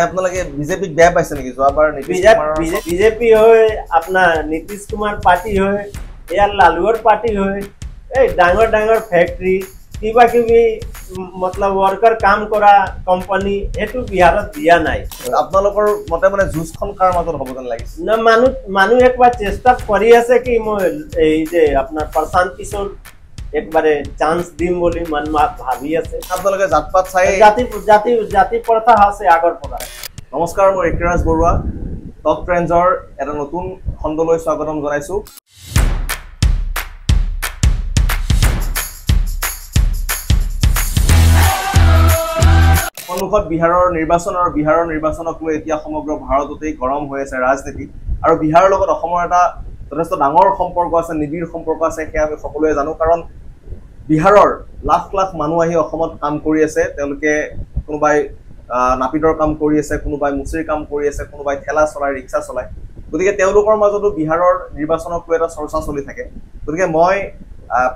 আপোনালোকে বিজেপিক বেয়া পাইছে নেকি যোৱাবাৰ বিজেপি হয় আপোনাৰ নীতিশ কুমাৰ পাৰ্টি হয় ইয়াৰ লালুৰ পাৰ্টি হয় এই ডাঙৰ ডাঙৰ ফেক্টৰী কিবা কিবি মতলব ওয়াৰ্কাৰ কাম কৰা কোম্পানী এটো বিহাৰত দিয়া নাই আপোনালোকৰ মতে মানে জুজখন কাৰ মাজত হ'ব যেন লাগিছে না মানুহ একবাৰ চেষ্টা কৰি আছে কি মই এই যে আপোনাৰ প্ৰশান্ত কিশোৰ একবারে চান্স দিম বলি মন ভাবি আছে আপোনালোকে জাতপাত চাই জাতি প্ৰথা আছে আগৰ পৰা নমস্কাৰ মই ঋতুৰাজ বৰুৱা টপ ট্ৰেন্ডৰ এটা নতুন খণ্ডলৈ স্বাগতম জনাইছো সন্মুখত বিহাৰৰ নিৰ্বাচনক লৈ এতিয়া সমগ্ৰ ভাৰততেই গৰম হৈ আছে ৰাজনীতি আৰু বিহাৰৰ লগত অসমৰ এটা যথেষ্ট ডাঙৰ সম্পৰ্ক আছে নিবিড় সম্পৰ্ক আছে সেয়া আমি সকলোৱে জানো কাৰণ বিহাৰৰ লাখ লাখ মানুহ আহি অসমত কাম কৰি আছে তেওঁলোকে কোনোবাই নাপিতৰ কাম কৰি আছে কোনোবাই মুচিৰ কাম কৰি আছে কোনোবাই ঠেলা চলাই ৰিক্সা চলাই গতিকে তেওঁলোকৰ মাজতো বিহাৰৰ নিৰ্বাচনক লৈ এটা চৰ্চা চলি থাকে গতিকে মই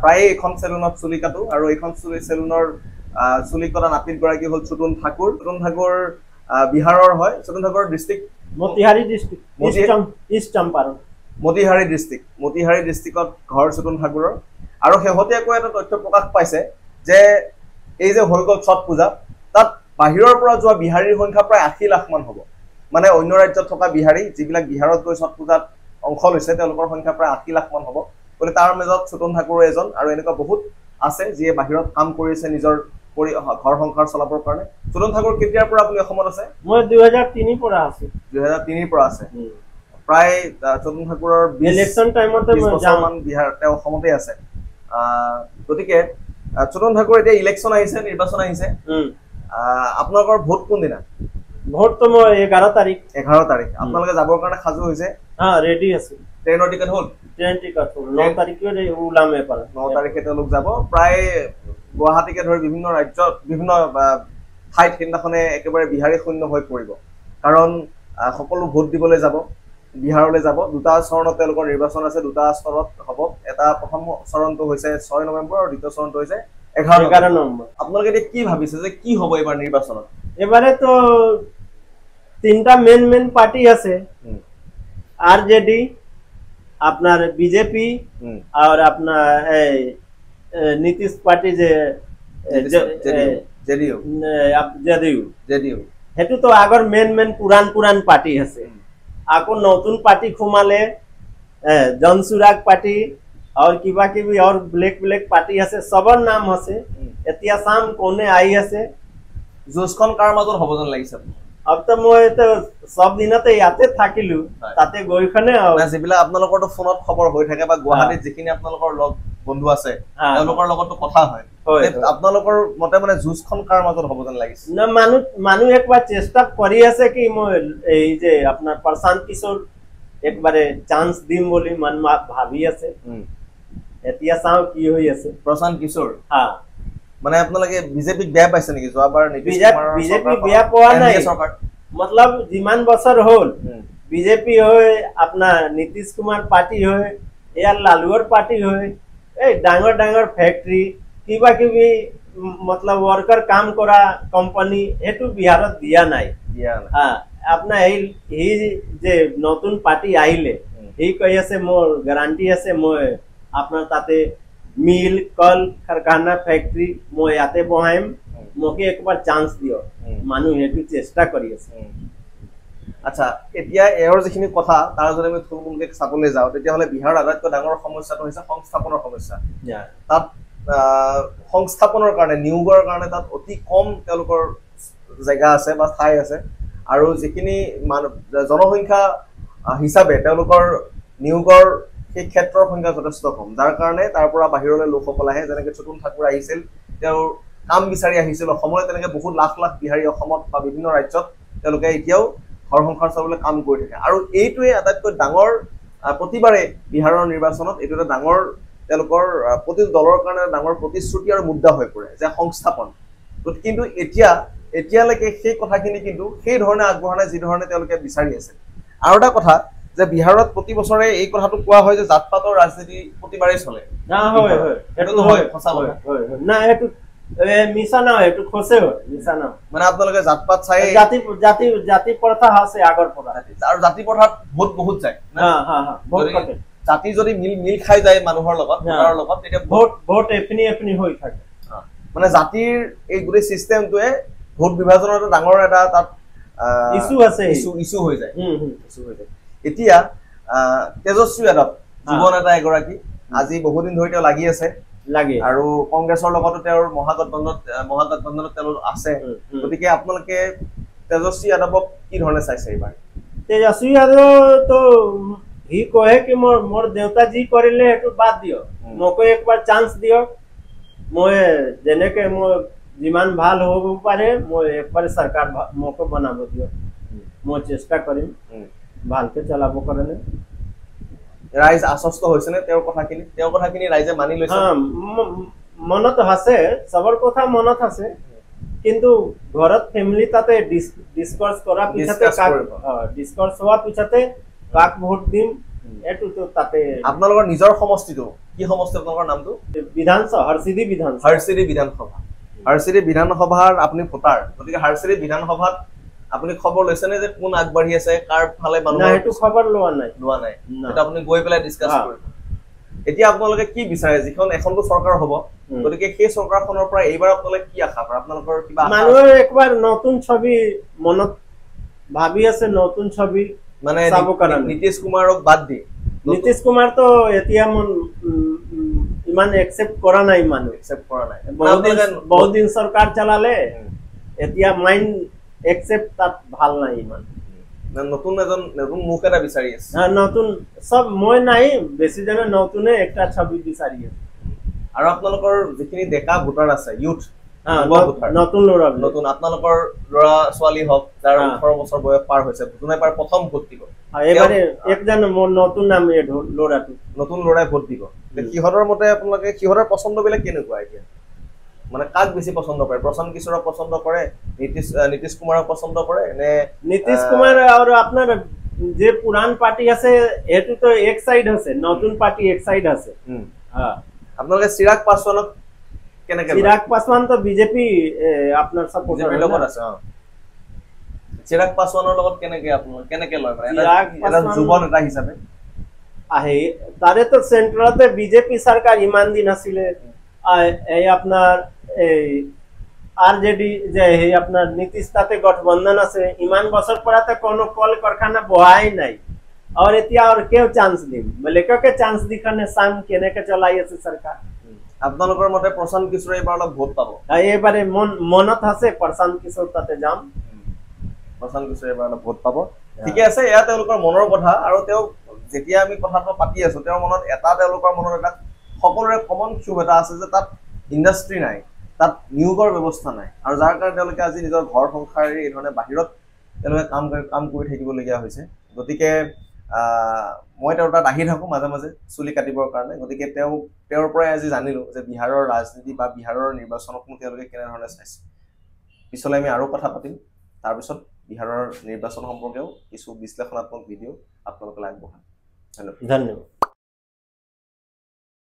প্ৰায় এখন চেলুনত চুলি কাটো আৰু এখন চেলুনৰ চুলি কটা নাপিত গৰাকী হ'ল চুটুন ঠাকুৰ বিহাৰৰ হয় Chutun Thakur district Motihari district east Champaran Motihari ডিস্ট্ৰিক্টত ঘৰ চুটুন ঠাকুৰৰ আৰু শেহতীয়াকৈ এটা তথ্য প্ৰকাশ পাইছে যে এই যে হৈ গ'ল ছট পূজা তাত বাহিৰৰ পৰা যোৱা বিহাৰীৰ সংখ্যা প্ৰায় 80 লাখ মান হ'ব মানে অন্য ৰাজ্যত থকা বিহাৰী যিবিলাক বিহাৰত গৈ ছট পূজাত অংশ লৈছে তেওঁলোকৰ সংখ্যা প্ৰায় 80 লাখ মান হ'ব গতিকে তাৰ মাজত চুটুন ঠাকুৰ এজন আৰু এনেকুৱা বহুত আছে যিয়ে বাহিৰত কাম কৰি আছে নিজৰ ঘৰ সংসাৰ চলাবৰ কাৰণে চুটুন ঠাকুৰ কেতিয়াৰ পৰা আপুনি অসমত আছে মই 2003 পৰা আছো 2003 পৰা আছে প্ৰায় চুটুন ঠাকুৰৰ ইলেকশন টাইমতে মই জামান বিহাৰ তেওঁ অসমতে আছে গতিকে চুটুন ঠাকুৰ এতিয়া ইলেকশন আহিছে নিৰ্বাচন আহিছে আপোনালোকৰ ভোট কোন দিনা ভোট তো মই 11 তাৰিখ আপোনালোকে যাবৰ কাৰণে সাজু হৈছে ৰেডি আছে ট্ৰেইনৰ টিকেট হ'ল 9 তাৰিখে ওলামে পাৰা 9 তাৰিখে তেওঁলোক যাব প্ৰায় গুৱাহাটীকে ধৰি বিভিন্ন ৰাজ্যত বিভিন্ন ঠাইত সিদিনাখনে একেবাৰে বিহাৰী শূন্য হৈ পৰিব কাৰণ সকলো ভোট দিবলৈ যাব বিহাৰলৈ যাব দুটা চৰণত তেওঁলোকৰ নিৰ্বাচন আছে দুটা স্তৰত হ'ব এটা প্ৰথম চৰণটো হৈছে 6 নৱেম্বৰ আৰু দ্বিতীয় চৰণটো হৈছে 11 নৱেম্বৰ আপোনালোকে এতিয়া কি ভাবিছে যে কি হ'ব এবাৰ নিৰ্বাচনত এবারে তো তিনটা মেন পার্টি আছে আরজেডি আপনার বিজেপি আর আপনার নীতিশ পার্টি যে জেডিইউ হেতু তো আগর মেন পুরান পার্টি আছে আকৌ নতুন পার্টি খুমালে জনসুরাগ পার্টি और কিবা কিবি और ব্লেক পার্টি আছে সবৰ নাম আছে এতিয়া সাম কোনে আই আছে জোসখন কাৰ মাজত হ'ব যেন লাগিছে अब तो মই তো সব দিনতে ইয়াতে থাকিলু তাতে গৈখনে না যিবিলা আপোনালোকৰ তো ফোনত খবৰ হৈ থাকে বা গুৱাহাটীত যিখিনি আপোনালোকৰ লগ বন্ধু আছে তেওঁলোকৰ লগতো কথা হয় আপোনালোকৰ মতে মানে জোসখন কাৰ মাজত হ'ব যেন লাগিছে না মানুহ একবাৰ চেষ্টা কৰি আছে কি মই এই যে আপোনাৰ প্ৰশান্ত কিশোৰ একবারে চান্স দিম বলি মন ভাবি আছে এতিয়া চাও কি হৈ আছে প্ৰশান্ত কিশোৰ মানে আপোনালোকে বিজেপিক বেয়া পাইছে নেকি যোৱাবাৰ বিজেপি বেয়া পোৱা নাই মতলব যিমান বছৰ হ'ল বিজেপি হয় আপোনাৰ নীতিশ কুমাৰ পাৰ্টি হয় ইয়াৰ লালুৰ পাৰ্টি হয় এই ডাঙৰ ডাঙৰ ফেক্টৰী কিবা কিবি মতলব ওয়াৰ্কাৰ কাম কৰা কোম্পানী এটো বিহাৰত দিয়া নাই আপোনাৰ এই যে নতুন পাৰ্টি আহিলে এই কৈ আছে মোৰ গ্যাৰান্টি আছে মই আপোনাৰ তাতে মিল কল কাৰখানা ফ্যাক্টৰি মই ইয়াতে বহাইম মোকে একবাৰ চান্স দিও মানুহ হেতু চেষ্টা কৰি আছে আচ্ছা এতিয়া এৰ যিখিনি কথা তাৰ যদি আমি থুলমুলকে চাবলৈ যাওঁ তেতিয়া হলে বিহাৰৰ আটাইতকৈ ডাঙৰ সমস্যাটো হৈছে সংস্থাপনৰ সমস্যা তাত সংস্থাপনৰ কাৰণে নিয়োগৰ কাৰণে তাত অতি কম তেওঁলোকৰ জায়গা আছে বা ঠাই আছে আৰু যিখিনি জনসংখ্যা হিচাপে তেওঁলোকৰ নিয়োগৰ এই ক্ষেত্ৰৰ সংখ্যা যথেষ্ট কম যাৰ কাৰণে তাৰ পৰা বাহিৰলৈ লোকসকল আহে যেনেকৈ চুটুন ঠাকুৰ আহিছিল তেওঁ কাম বিচাৰি আহিছিল অসমলৈ তেনেকৈ বহুত লাখ লাখ বিহাৰী অসমত বা বিভিন্ন ৰাজ্যত তেওঁলোকে এতিয়াও ঘৰ সংসাৰ চলাবলৈ কাম কৰি থাকে আৰু এইটোৱে আটাইতকৈ ডাঙৰ প্ৰতিবাৰে বিহাৰৰ নিৰ্বাচনত এইটো এটা ডাঙৰ তেওঁলোকৰ প্ৰতি দলৰ কাৰণে ডাঙৰ প্ৰতিশ্ৰুতি আৰু মুদ্ৰা হৈ পৰে যে সংস্থাপন কিন্তু এতিয়ালৈকে সেই কথাখিনি কিন্তু সেই ধৰণে আগবঢ়া নাই যি ধৰণে তেওঁলোকে বিচাৰি আছে আৰু এটা কথা যে বিহাৰত প্ৰতি বছৰে এই কথাটো কোৱা হয় যে জাতপাতৰ ৰাজনীতি প্ৰতিবাৰে চলে না হয় হয় এটো হয় সঁচা কথা না মিছা না এটু খসে হয় মিছা না মানে আপোনালোকে জাতপাত চাই জাতি প্ৰথা আছে আগৰ পৰা আৰু জাতি প্ৰথাত ভোট বহুত যায় ভোট কাটে জাতি যদি মিল খাই যায় মানুহৰ লগত ভোটাৰৰ লগত তেতিয়া ভোট এপিনি হৈ থাকে মানে জাতিৰ এই গোটেই সিস্টেমটোৱে ভোট বিভাজনৰ এটা ডাঙৰ এটা তাত ইস্যু আছে ইস্যু হৈ যায় এতিয়া তেজস্বী যাদৱ যুৱ নেতা এগৰাকী আজি বহুদিন ধৰি তেওঁ লাগি আছে আৰু কংগ্ৰেছৰ লগতো তেওঁৰ মহাগঠবন্ধনত তেওঁ আছে গতিকে আপোনালোকে তেজস্বী যাদৱক কি ধৰণে চাইছে এইবাৰ তেজস্বী যাদৱ তো হি কয় কি মোৰ দেউতা যি কৰিলে সেইটো বাদ দিয়ক মোকো একবাৰ চান্স দিয়ক মই যেনেকে মই যিমান ভাল হ'ব পাৰে মই একবাৰ চৰকাৰ মোকো বনাব দিয়ক মই চেষ্টা কৰিম ভালকে চলাব কাৰণে ৰাইজ আশ্বস্ত হৈছে নে তেওঁৰ কথাখিনি ৰাইজে মানি লৈছে মনত আছে সবৰ কথা মনত আছে কিন্তু ঘৰত ফ্যামিলি তাতে ডিসকাস কৰা পিছতে ডিসকাস হোৱা পিছতে কাক ভোট দিম এটো তো তাতে আপোনালোকৰ নিজৰ সমষ্টিটো কি সমষ্টি আপোনালোকৰ নামটো বিধানসভা হৰচিৰি বিধানসভাৰ আপুনি ভোটাৰ গতিকে হৰচিৰি বিধানসভাত আপুনি খবৰ লৈছে নে যে কোন আগবাঢ়ি আছে কাৰ ফালে মানুহ না এটো খবৰ লোৱা নাই এটা আপুনি গৈ পেলাই ডিসকাস কৰিব এতিয়া আপোনালোকে কি বিচাৰে যিখন এখনটো চৰকাৰ হ'ব গতিকে সেই চৰকাৰখনৰ পৰা এইবাৰ আপোনালোকে কি আশা কৰে আপোনালোকৰ কিবা মানুহৰ একবাৰ নতুন ছবি মনত ভাবি আছে নতুন ছবি মানে নীতিশ কুমাৰক বাদ দি নীতিশ কুমাৰ তো এতিয়া ইমান একসেপ্ট কৰা নাই বহুত দিন চৰকাৰ চলালে এতিয়া মাইন্ড একসেপ্ট তাত ভাল নাই ইমান নতুন মুখ এটা বিচাৰি আছে নতুন সব মই নাই বেছি জনে নতুনে একটা ছবি বিচাৰি আছে আৰু আপোনালোকৰ যিখিনি ডেকা ভোটাৰ আছে ইউথ নতুন আপোনালোকৰ ল'ৰা ছোৱালী হওক যাৰ 18 বছৰ বয়স পাৰ হৈছে যোনে পাৰ প্ৰথম ভোট দিব এবাৰে একজন নতুন নাম ল'ৰাটো নতুন ল'ৰাই ভোট দিব কিহৰৰ মতে আপোনালোকে কিহৰৰ পছন্দবিলাক কেনেকুৱা এতিয়া মানে কাক বেছি পছন্দ কৰে প্ৰশান্ত কিশোৰক পছন্দ কৰে নীতিশ কুমাৰক পছন্দ কৰে নে নীতিশ কুমাৰ আৰু আপোনাৰ যে পুরান পার্টি আছে এটো তো এক সাইড আছে নতুন পার্টি এক সাইড আছে আপোনালোকে চিৰাগ পাছৱানক কেনেকে চিৰাগ পাছৱান তো বিজেপি আপোনাৰ সাপোৰ্টাৰ লগত আছে চিৰাগ পাছৱানৰ লগত কেনেকে লয় মানে এটা যুৱ নেতা হিচাপে আহে তাৰে তো সেন্ট্ৰালতে বিজেপি সরকার ইমান দিন আছিলে এই আপনার এই আরজেডি যে এই আপনার নীতিশ তাতে গঠবন্ধন আছে ইমান বছর পরাতে কোনো কল কারখানা বহাই নাই और এতিয়া और কেউ চান্স দিম বলে কে চান্স দিখানে সাম কেনেকে চলাই আছে সরকার আপোনালোকৰ মতে প্ৰশান্ত কিশোৰ এবাৰ অলপ ভোট পাব এবাৰে মনত আছে প্ৰশান্ত কিশোৰ তাতে যাম প্ৰশান্ত কিশোৰ এবাৰ অলপ ভোট পাব ঠিকে আছে এয়া তেওঁলোকৰ মনৰ কথা আৰু তেওঁ যেতিয়া আমি কথাটো পাতি আছো তেওঁৰ মনত এটা তেওঁলোকৰ মনত এটা সকলোৰে কমন ক্ষোভ এটা আছে যে তাত ইন্ডাষ্ট্ৰি নাই তাত নিয়োগৰ ব্যৱস্থা নাই আৰু যাৰ কাৰণে তেওঁলোকে আজি নিজৰ ঘৰ সংসাৰ এই ধৰণে বাহিৰত তেওঁলোকে কাম কৰি থাকিবলগীয়া হৈছে গতিকে মই তেওঁৰ তাত আহি থাকোঁ মাজে মাজে চুলি কাটিবৰ কাৰণে গতিকে তেওঁৰ পৰাই আজি জানিলোঁ যে বিহাৰৰ ৰাজনীতি বা বিহাৰৰ নিৰ্বাচনকনো তেওঁলোকে কেনেধৰণে চাইছে পিছলৈ আমি আৰু কথা পাতিম তাৰপিছত বিহাৰৰ নিৰ্বাচন সম্পৰ্কেও কিছু বিশ্লেষণাত্মক ভিডিঅ' আপোনালোকলৈ আগবঢ়াম ধন্যবাদ